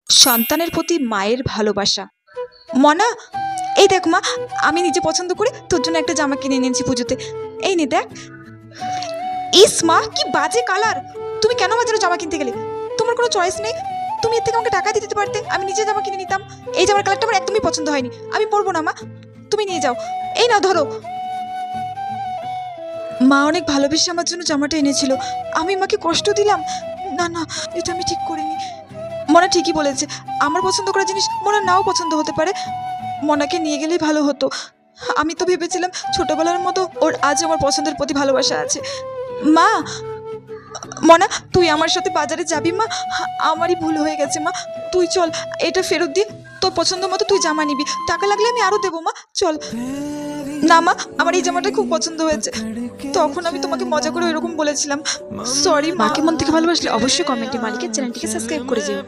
সন্তানের প্রতি মায়ের ভালোবাসা। মনা, এই দেখ মা, আমি নিজে পছন্দ করে তোর জন্য একটা জামা কিনে এনেছি পুজোতে। এই নে দেখ। ইস মা, কি বাজে কালার! তুমি কেন আমার জন্য জামা কিনতে গেলে? তোমার কোনো চয়েস নেই? তুমি এর থেকে আমাকে টাকা দিতে পারতে, আমি নিজে জামা কিনে নিতাম। এই জামার কালারটা আমার একদমই পছন্দ হয়নি, আমি পরবো না মা, তুমি নিয়ে যাও। এই না ধরো। মা অনেক ভালোবেসে আমার জন্য জামাটা এনেছিল, আমি মাকে কষ্ট দিলাম? না না, এটা আমি ঠিক করিনি। মনা ঠিকই বলেছে, আমার পছন্দ করা জিনিস মনা নাও পছন্দ হতে পারে। মনাকে নিয়ে গেলেই ভালো হতো। আমি তো ভেবেছিলাম ছোটবেলার মতো ওর আজ আমার পছন্দের প্রতি ভালোবাসা আছে। মা, মনা তুই আমার সাথে বাজারে যাবি মা? আমারই ভুল হয়ে গেছে মা, তুই চল, এটা ফেরত দিয়ে তোর পছন্দ মতো তুই জামা নিবি, টাকা লাগলে আমি আরো দেবো মা, চল। না মা, আমার এই জামাটা খুব পছন্দ হয়েছে, তখন আমি তোমাকে মজা করে এরকম বলেছিলাম, সরি মা। মাকে মন থেকে ভালোবাসলে অবশ্যই কমেন্টে মালিকের চ্যানেলটিকে সাবস্ক্রাইব করে যেও।